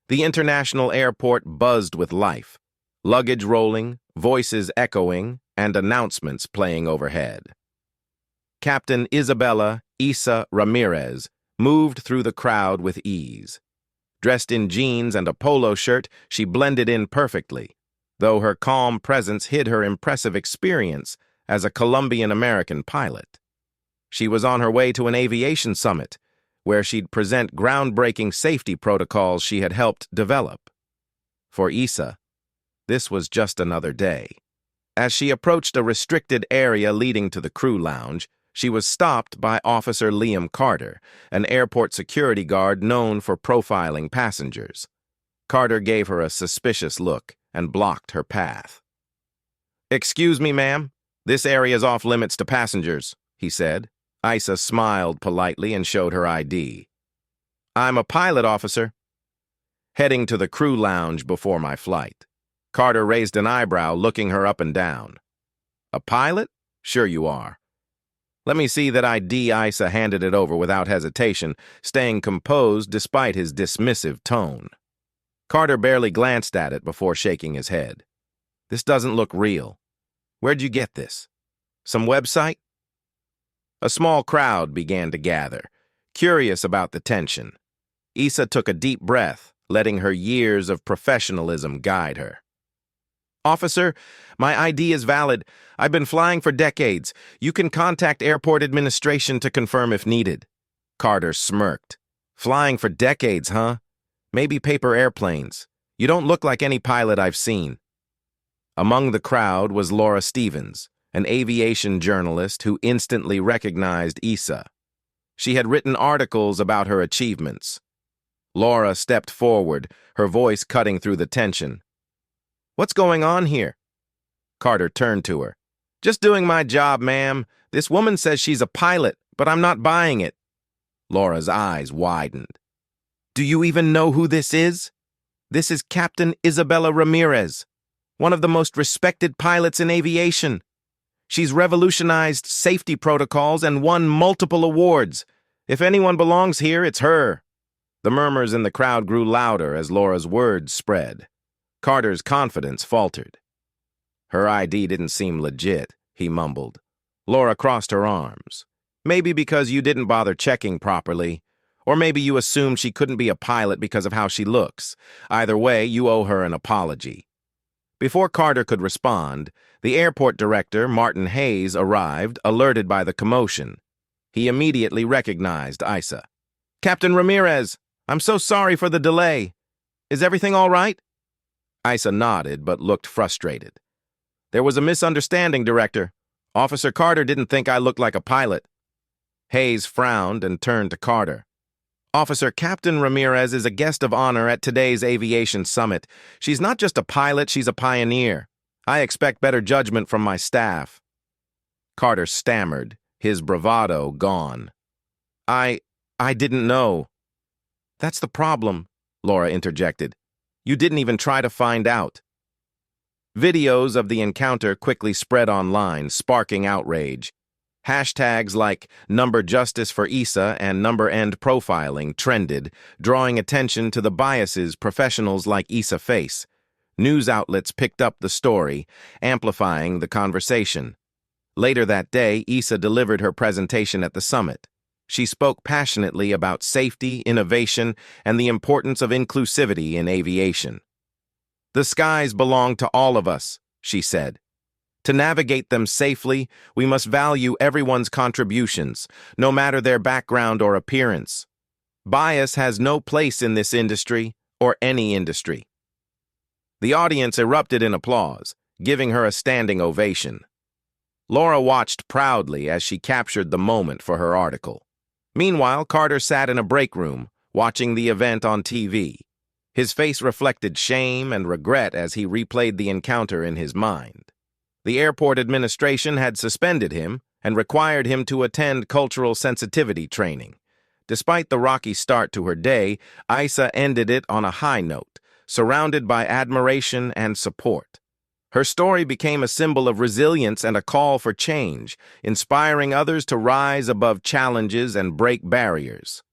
The international airport buzzed with life, luggage rolling, voices echoing, and announcements playing overhead. Captain Isabella Ramirez moved through the crowd with ease. Dressed in jeans and a polo shirt, she blended in perfectly, though her calm presence hid her impressive experience as a Colombian-American pilot. She was on her way to an aviation summit, where she'd present groundbreaking safety protocols she had helped develop. For Isa, this was just another day. As she approached a restricted area leading to the crew lounge, she was stopped by Officer Liam Carter, an airport security guard known for profiling passengers. Carter gave her a suspicious look and blocked her path. "Excuse me, ma'am. This area is off limits to passengers," he said. Isa smiled politely and showed her ID. "I'm a pilot, officer." Heading to the crew lounge before my flight. Carter raised an eyebrow, looking her up and down. "A pilot? Sure you are." "Let me see that ID." Isa handed it over without hesitation, staying composed despite his dismissive tone. Carter barely glanced at it before shaking his head. "This doesn't look real. Where'd you get this? Some website?" A small crowd began to gather, curious about the tension. Isa took a deep breath, letting her years of professionalism guide her. "Officer, my ID is valid. I've been flying for decades. You can contact airport administration to confirm if needed." Carter smirked. "Flying for decades, huh? Maybe paper airplanes. You don't look like any pilot I've seen." Among the crowd was Laura Stevens, an aviation journalist who instantly recognized Isa. She had written articles about her achievements. Laura stepped forward, her voice cutting through the tension. "What's going on here?" Carter turned to her. "Just doing my job, ma'am. This woman says she's a pilot, but I'm not buying it." Laura's eyes widened. "Do you even know who this is? This is Captain Isabella Ramirez, one of the most respected pilots in aviation. She's revolutionized safety protocols and won multiple awards. If anyone belongs here, it's her." The murmurs in the crowd grew louder as Laura's words spread. Carter's confidence faltered. "Her ID didn't seem legit," he mumbled. Laura crossed her arms. "Maybe because you didn't bother checking properly, or maybe you assumed she couldn't be a pilot because of how she looks. Either way, you owe her an apology." Before Carter could respond, the airport director, Martin Hayes, arrived, alerted by the commotion. He immediately recognized Isa. "Captain Ramirez, I'm so sorry for the delay. Is everything all right?" Isa nodded but looked frustrated. "There was a misunderstanding, Director. Officer Carter didn't think I looked like a pilot." Hayes frowned and turned to Carter. "Officer, Captain Ramirez is a guest of honor at today's aviation summit. She's not just a pilot, she's a pioneer. I expect better judgment from my staff." Carter stammered, his bravado gone. I didn't know." "That's the problem," Laura interjected. "You didn't even try to find out." Videos of the encounter quickly spread online, sparking outrage. Hashtags like #justice for Isa and #end profiling trended, drawing attention to the biases professionals like Isa face. News outlets picked up the story, amplifying the conversation. Later that day, Isa delivered her presentation at the summit. She spoke passionately about safety, innovation, and the importance of inclusivity in aviation. "The skies belong to all of us," she said. "To navigate them safely, we must value everyone's contributions, no matter their background or appearance. Bias has no place in this industry or any industry." The audience erupted in applause, giving her a standing ovation. Laura watched proudly as she captured the moment for her article. Meanwhile, Carter sat in a break room, watching the event on TV. His face reflected shame and regret as he replayed the encounter in his mind. The airport administration had suspended him and required him to attend cultural sensitivity training. Despite the rocky start to her day, Isa ended it on a high note, surrounded by admiration and support. Her story became a symbol of resilience and a call for change, inspiring others to rise above challenges and break barriers.